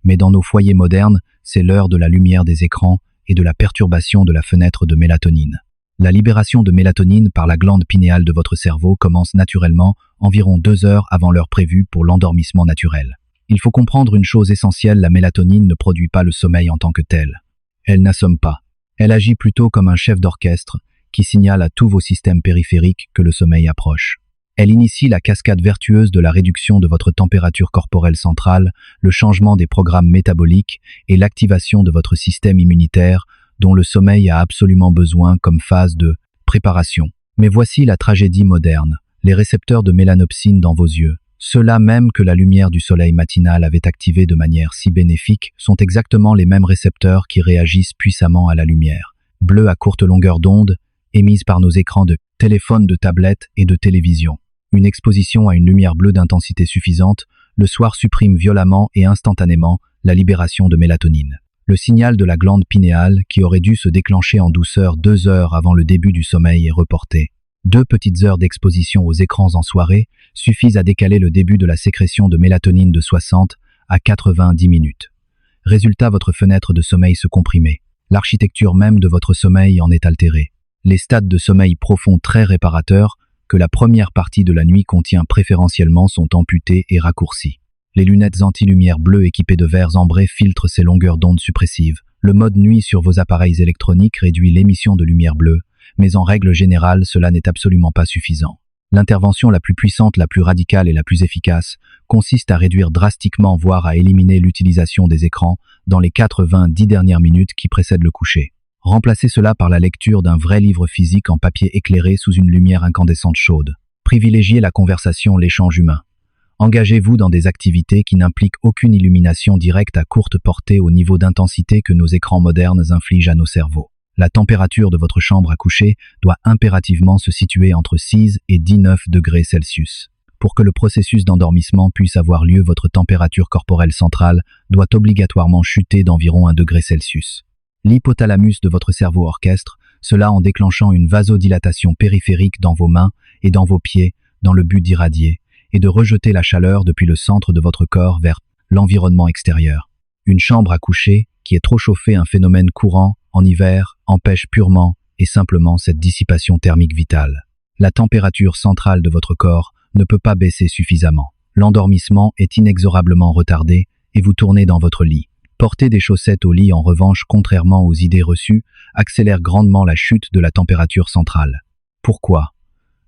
Mais dans nos foyers modernes, c'est l'heure de la lumière des écrans et de la perturbation de la fenêtre de mélatonine. La libération de mélatonine par la glande pinéale de votre cerveau commence naturellement environ 2 heures avant l'heure prévue pour l'endormissement naturel. Il faut comprendre une chose essentielle, la mélatonine ne produit pas le sommeil en tant que tel. Elle n'assomme pas. Elle agit plutôt comme un chef d'orchestre qui signale à tous vos systèmes périphériques que le sommeil approche. Elle initie la cascade vertueuse de la réduction de votre température corporelle centrale, le changement des programmes métaboliques et l'activation de votre système immunitaire dont le sommeil a absolument besoin comme phase de préparation. Mais voici la tragédie moderne, les récepteurs de mélanopsine dans vos yeux. Ceux-là même que la lumière du soleil matinal avait activés de manière si bénéfique sont exactement les mêmes récepteurs qui réagissent puissamment à la lumière, bleue à courte longueur d'onde, émise par nos écrans de téléphone, de tablette et de télévision. Une exposition à une lumière bleue d'intensité suffisante, le soir supprime violemment et instantanément la libération de mélatonine. Le signal de la glande pinéale, qui aurait dû se déclencher en douceur 2 heures avant le début du sommeil, est reporté. 2 petites heures d'exposition aux écrans en soirée suffisent à décaler le début de la sécrétion de mélatonine de 60 à 90 minutes. Résultat, votre fenêtre de sommeil se comprimait. L'architecture même de votre sommeil en est altérée. Les stades de sommeil profond très réparateurs que la première partie de la nuit contient préférentiellement sont amputés et raccourcis. Les lunettes anti-lumière bleue équipées de verres ambrés filtrent ces longueurs d'onde suppressives. Le mode nuit sur vos appareils électroniques réduit l'émission de lumière bleue, mais en règle générale, cela n'est absolument pas suffisant. L'intervention la plus puissante, la plus radicale et la plus efficace consiste à réduire drastiquement, voire à éliminer l'utilisation des écrans dans les 90 dernières minutes qui précèdent le coucher. Remplacez cela par la lecture d'un vrai livre physique en papier éclairé sous une lumière incandescente chaude. Privilégiez la conversation, l'échange humain. Engagez-vous dans des activités qui n'impliquent aucune illumination directe à courte portée au niveau d'intensité que nos écrans modernes infligent à nos cerveaux. La température de votre chambre à coucher doit impérativement se situer entre 6 et 19 degrés Celsius. Pour que le processus d'endormissement puisse avoir lieu, votre température corporelle centrale doit obligatoirement chuter d'environ 1 degré Celsius. L'hypothalamus de votre cerveau orchestre, cela en déclenchant une vasodilatation périphérique dans vos mains et dans vos pieds dans le but d'irradier et de rejeter la chaleur depuis le centre de votre corps vers l'environnement extérieur. Une chambre à coucher qui est trop chauffée, un phénomène courant en hiver, empêche purement et simplement cette dissipation thermique vitale. La température centrale de votre corps ne peut pas baisser suffisamment. L'endormissement est inexorablement retardé et vous tournez dans votre lit. Porter des chaussettes au lit, en revanche, contrairement aux idées reçues, accélère grandement la chute de la température centrale. Pourquoi ?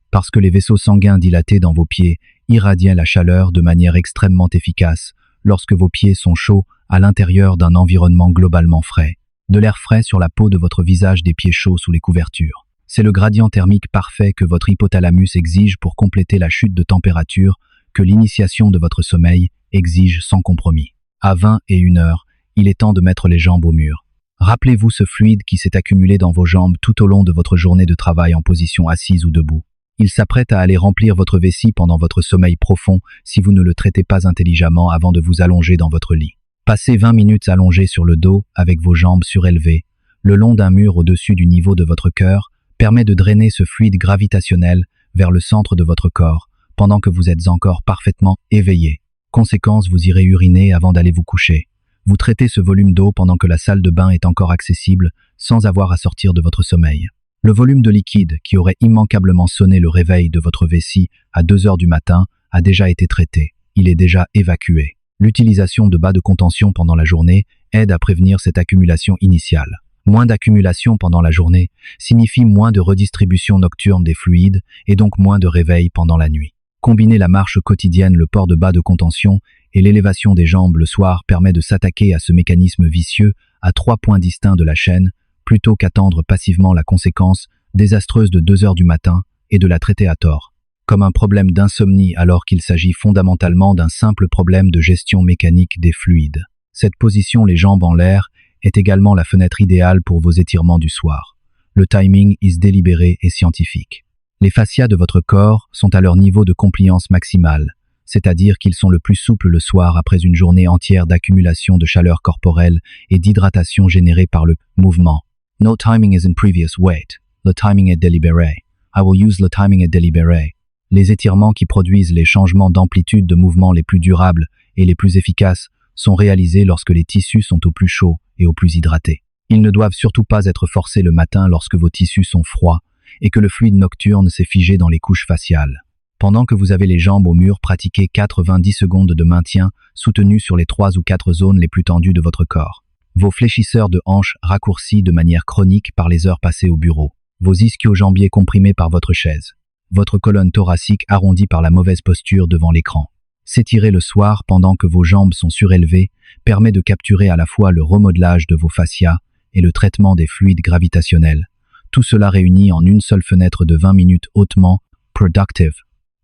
Parce que les vaisseaux sanguins dilatés dans vos pieds irradient la chaleur de manière extrêmement efficace lorsque vos pieds sont chauds à l'intérieur d'un environnement globalement frais. De l'air frais sur la peau de votre visage, des pieds chauds sous les couvertures. C'est le gradient thermique parfait que votre hypothalamus exige pour compléter la chute de température que l'initiation de votre sommeil exige sans compromis. À 21 heures, il est temps de mettre les jambes au mur. Rappelez-vous ce fluide qui s'est accumulé dans vos jambes tout au long de votre journée de travail en position assise ou debout. Il s'apprête à aller remplir votre vessie pendant votre sommeil profond si vous ne le traitez pas intelligemment avant de vous allonger dans votre lit. Passez 20 minutes allongé sur le dos avec vos jambes surélevées, le long d'un mur au-dessus du niveau de votre cœur, permet de drainer ce fluide gravitationnel vers le centre de votre corps pendant que vous êtes encore parfaitement éveillé. Conséquence, vous irez uriner avant d'aller vous coucher. Vous traitez ce volume d'eau pendant que la salle de bain est encore accessible sans avoir à sortir de votre sommeil. Le volume de liquide qui aurait immanquablement sonné le réveil de votre vessie à 2 heures du matin a déjà été traité. Il est déjà évacué. L'utilisation de bas de contention pendant la journée aide à prévenir cette accumulation initiale. Moins d'accumulation pendant la journée signifie moins de redistribution nocturne des fluides et donc moins de réveil pendant la nuit. Combiner la marche quotidienne, le port de bas de contention et l'élévation des jambes le soir permet de s'attaquer à ce mécanisme vicieux à 3 points distincts de la chaîne, plutôt qu'attendre passivement la conséquence désastreuse de 2 heures du matin et de la traiter à tort, comme un problème d'insomnie alors qu'il s'agit fondamentalement d'un simple problème de gestion mécanique des fluides. Cette position, les jambes en l'air, est également la fenêtre idéale pour vos étirements du soir. Le timing est délibéré et scientifique. Les fascias de votre corps sont à leur niveau de compliance maximale, c'est-à-dire qu'ils sont le plus souples le soir après une journée entière d'accumulation de chaleur corporelle et d'hydratation générée par le mouvement. No timing is in previous wait. Le timing est délibéré. I will use le timing est délibéré. Les étirements qui produisent les changements d'amplitude de mouvement les plus durables et les plus efficaces sont réalisés lorsque les tissus sont au plus chaud et au plus hydratés. Ils ne doivent surtout pas être forcés le matin lorsque vos tissus sont froids et que le fluide nocturne s'est figé dans les couches faciales. Pendant que vous avez les jambes au mur, pratiquez 90 secondes de maintien soutenu sur les 3 ou 4 zones les plus tendues de votre corps. Vos fléchisseurs de hanches raccourcis de manière chronique par les heures passées au bureau. Vos ischio-jambiers comprimés par votre chaise. Votre colonne thoracique arrondie par la mauvaise posture devant l'écran. S'étirer le soir pendant que vos jambes sont surélevées permet de capturer à la fois le remodelage de vos fascias et le traitement des fluides gravitationnels. Tout cela réuni en une seule fenêtre de 20 minutes hautement productive.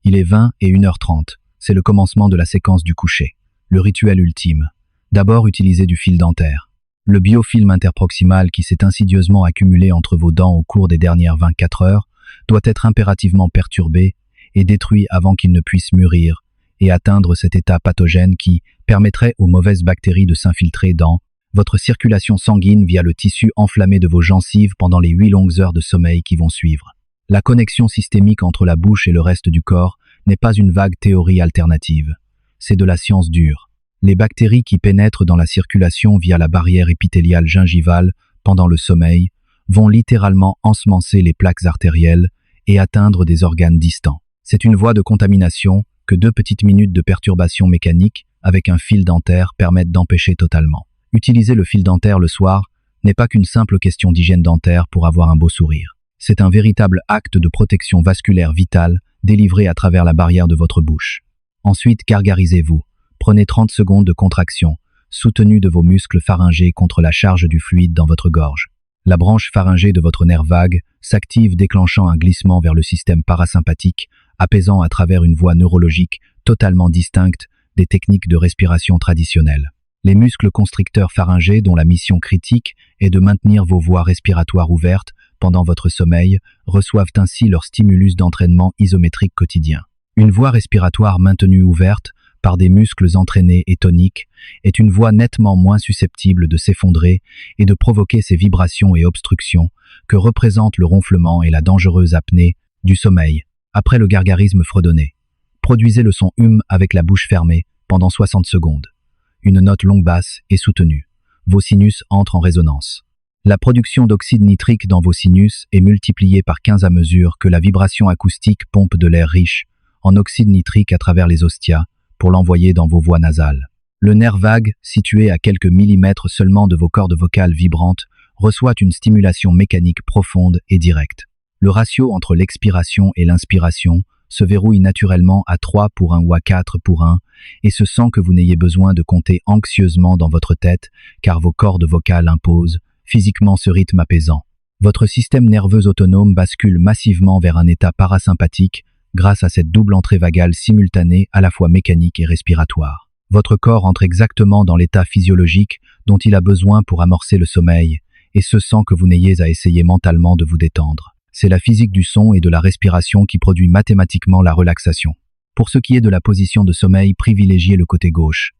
Il est 20 et 1h30. C'est le commencement de la séquence du coucher. Le rituel ultime. D'abord, utilisez du fil dentaire. Le biofilm interproximal qui s'est insidieusement accumulé entre vos dents au cours des dernières 24 heures doit être impérativement perturbé et détruit avant qu'il ne puisse mûrir et atteindre cet état pathogène qui permettrait aux mauvaises bactéries de s'infiltrer dans votre circulation sanguine via le tissu enflammé de vos gencives pendant les 8 longues heures de sommeil qui vont suivre. La connexion systémique entre la bouche et le reste du corps n'est pas une vague théorie alternative. C'est de la science dure. Les bactéries qui pénètrent dans la circulation via la barrière épithéliale gingivale pendant le sommeil vont littéralement ensemencer les plaques artérielles et atteindre des organes distants. C'est une voie de contamination que 2 petites minutes de perturbation mécanique avec un fil dentaire permettent d'empêcher totalement. Utiliser le fil dentaire le soir n'est pas qu'une simple question d'hygiène dentaire pour avoir un beau sourire. C'est un véritable acte de protection vasculaire vitale délivré à travers la barrière de votre bouche. Ensuite, gargarisez-vous. Prenez 30 secondes de contraction, soutenue de vos muscles pharyngés contre la charge du fluide dans votre gorge. La branche pharyngée de votre nerf vague s'active déclenchant un glissement vers le système parasympathique, apaisant à travers une voie neurologique totalement distincte des techniques de respiration traditionnelles. Les muscles constricteurs pharyngés dont la mission critique est de maintenir vos voies respiratoires ouvertes pendant votre sommeil reçoivent ainsi leur stimulus d'entraînement isométrique quotidien. Une voie respiratoire maintenue ouverte par des muscles entraînés et toniques est une voie nettement moins susceptible de s'effondrer et de provoquer ces vibrations et obstructions que représentent le ronflement et la dangereuse apnée du sommeil. Après le gargarisme fredonné, produisez le son avec la bouche fermée pendant 60 secondes. Une note longue basse est soutenue. Vos sinus entrent en résonance. La production d'oxyde nitrique dans vos sinus est multipliée par 15 à mesure que la vibration acoustique pompe de l'air riche en oxyde nitrique à travers les ostias pour l'envoyer dans vos voies nasales. Le nerf vague, situé à quelques millimètres seulement de vos cordes vocales vibrantes, reçoit une stimulation mécanique profonde et directe. Le ratio entre l'expiration et l'inspiration se verrouille naturellement à 3:1 ou à 4:1 et se sent que vous n'ayez besoin de compter anxieusement dans votre tête car vos cordes vocales imposent physiquement ce rythme apaisant. Votre système nerveux autonome bascule massivement vers un état parasympathique grâce à cette double entrée vagale simultanée à la fois mécanique et respiratoire. Votre corps entre exactement dans l'état physiologique dont il a besoin pour amorcer le sommeil et ce sans que vous n'ayez à essayer mentalement de vous détendre. C'est la physique du son et de la respiration qui produit mathématiquement la relaxation. Pour ce qui est de la position de sommeil, privilégiez le côté gauche.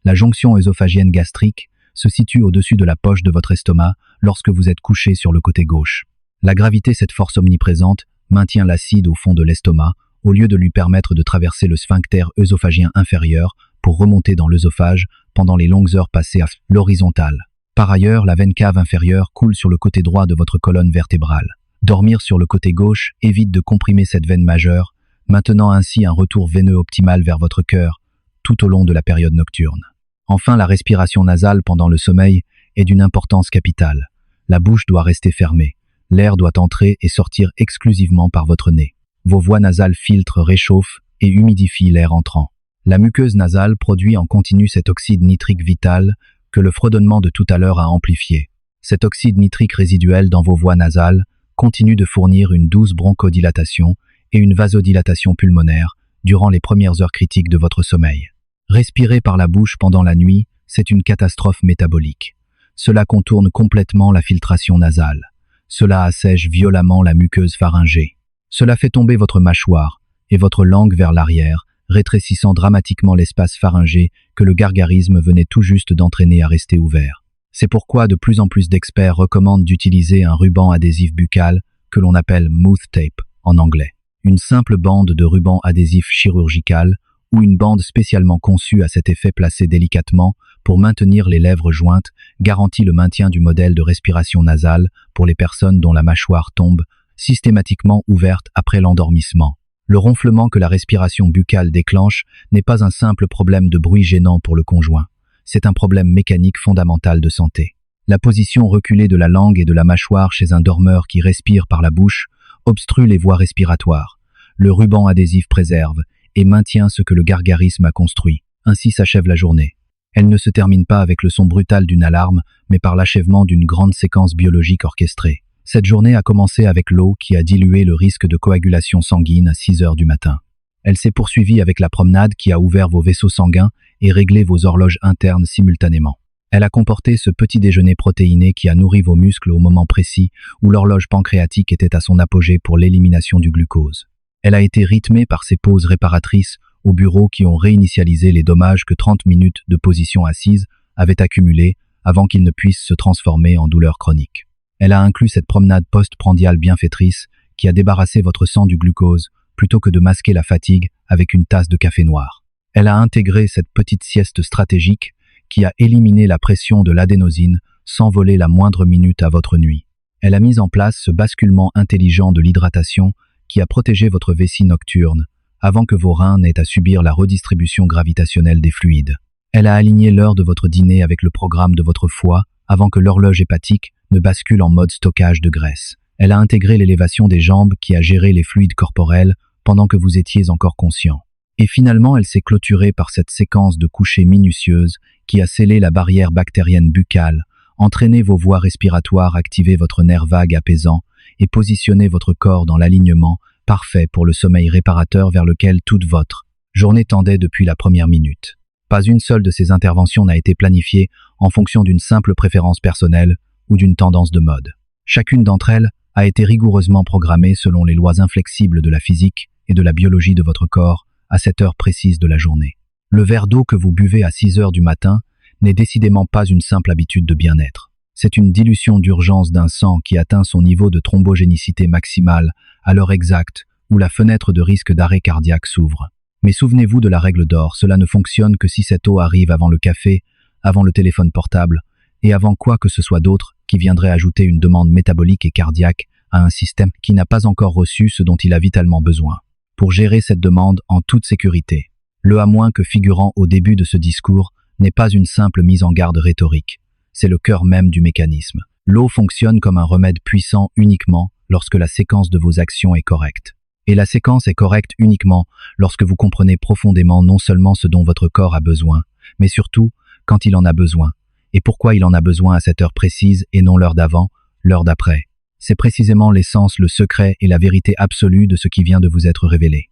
La jonction œsophagienne gastrique se situe au-dessus de la poche de votre estomac lorsque vous êtes couché sur le côté gauche. La gravité, cette force omniprésente, maintient l'acide au fond de l'estomac au lieu de lui permettre de traverser le sphincter œsophagien inférieur pour remonter dans l'œsophage pendant les longues heures passées à l'horizontale. Par ailleurs, la veine cave inférieure coule sur le côté droit de votre colonne vertébrale. Dormir sur le côté gauche évite de comprimer cette veine majeure, maintenant ainsi un retour veineux optimal vers votre cœur tout au long de la période nocturne. Enfin, la respiration nasale pendant le sommeil est d'une importance capitale. La bouche doit rester fermée. L'air doit entrer et sortir exclusivement par votre nez. Vos voies nasales filtrent, réchauffent et humidifient l'air entrant. La muqueuse nasale produit en continu cet oxyde nitrique vital que le fredonnement de tout à l'heure a amplifié. Cet oxyde nitrique résiduel dans vos voies nasales continue de fournir une douce bronchodilatation et une vasodilatation pulmonaire durant les premières heures critiques de votre sommeil. Respirer par la bouche pendant la nuit, c'est une catastrophe métabolique. Cela contourne complètement la filtration nasale. Cela assèche violemment la muqueuse pharyngée. Cela fait tomber votre mâchoire et votre langue vers l'arrière, rétrécissant dramatiquement l'espace pharyngé que le gargarisme venait tout juste d'entraîner à rester ouvert. C'est pourquoi de plus en plus d'experts recommandent d'utiliser un ruban adhésif buccal que l'on appelle mouth tape en anglais. Une simple bande de ruban adhésif chirurgical ou une bande spécialement conçue à cet effet placée délicatement pour maintenir les lèvres jointes garantit le maintien du modèle de respiration nasale pour les personnes dont la mâchoire tombe systématiquement ouverte après l'endormissement. Le ronflement que la respiration buccale déclenche n'est pas un simple problème de bruit gênant pour le conjoint. C'est un problème mécanique fondamental de santé. La position reculée de la langue et de la mâchoire chez un dormeur qui respire par la bouche obstrue les voies respiratoires. Le ruban adhésif préserve et maintient ce que le gargarisme a construit. Ainsi s'achève la journée. Elle ne se termine pas avec le son brutal d'une alarme, mais par l'achèvement d'une grande séquence biologique orchestrée. Cette journée a commencé avec l'eau qui a dilué le risque de coagulation sanguine à 6 heures du matin. Elle s'est poursuivie avec la promenade qui a ouvert vos vaisseaux sanguins et réglé vos horloges internes simultanément. Elle a comporté ce petit déjeuner protéiné qui a nourri vos muscles au moment précis où l'horloge pancréatique était à son apogée pour l'élimination du glucose. Elle a été rythmée par ces pauses réparatrices au bureau qui ont réinitialisé les dommages que 30 minutes de position assise avaient accumulés avant qu'ils ne puissent se transformer en douleur chronique. Elle a inclus cette promenade post-prandiale bienfaitrice qui a débarrassé votre sang du glucose plutôt que de masquer la fatigue avec une tasse de café noir. Elle a intégré cette petite sieste stratégique qui a éliminé la pression de l'adénosine sans voler la moindre minute à votre nuit. Elle a mis en place ce basculement intelligent de l'hydratation qui a protégé votre vessie nocturne avant que vos reins n'aient à subir la redistribution gravitationnelle des fluides. Elle a aligné l'heure de votre dîner avec le programme de votre foie avant que l'horloge hépatique ne bascule en mode stockage de graisse. Elle a intégré l'élévation des jambes qui a géré les fluides corporels pendant que vous étiez encore conscient. Et finalement, elle s'est clôturée par cette séquence de couchées minutieuses qui a scellé la barrière bactérienne buccale, entraîné vos voies respiratoires, activé votre nerf vague apaisant et positionné votre corps dans l'alignement parfait pour le sommeil réparateur vers lequel toute votre journée tendait depuis la première minute. Pas une seule de ces interventions n'a été planifiée en fonction d'une simple préférence personnelle ou d'une tendance de mode. Chacune d'entre elles a été rigoureusement programmée selon les lois inflexibles de la physique et de la biologie de votre corps à cette heure précise de la journée. Le verre d'eau que vous buvez à 6 heures du matin n'est décidément pas une simple habitude de bien-être. C'est une dilution d'urgence d'un sang qui atteint son niveau de thrombogénicité maximale à l'heure exacte où la fenêtre de risque d'arrêt cardiaque s'ouvre. Mais souvenez-vous de la règle d'or, cela ne fonctionne que si cette eau arrive avant le café, avant le téléphone portable et avant quoi que ce soit d'autre qui viendrait ajouter une demande métabolique et cardiaque à un système qui n'a pas encore reçu ce dont il a vitalement besoin. Pour gérer cette demande en toute sécurité, le à moins que figurant au début de ce discours n'est pas une simple mise en garde rhétorique. C'est le cœur même du mécanisme. L'eau fonctionne comme un remède puissant uniquement lorsque la séquence de vos actions est correcte. Et la séquence est correcte uniquement lorsque vous comprenez profondément non seulement ce dont votre corps a besoin, mais surtout quand il en a besoin, et pourquoi il en a besoin à cette heure précise et non l'heure d'avant, l'heure d'après. C'est précisément l'essence, le secret et la vérité absolue de ce qui vient de vous être révélé.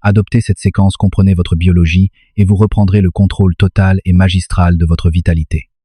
Adoptez cette séquence, comprenez votre biologie et vous reprendrez le contrôle total et magistral de votre vitalité.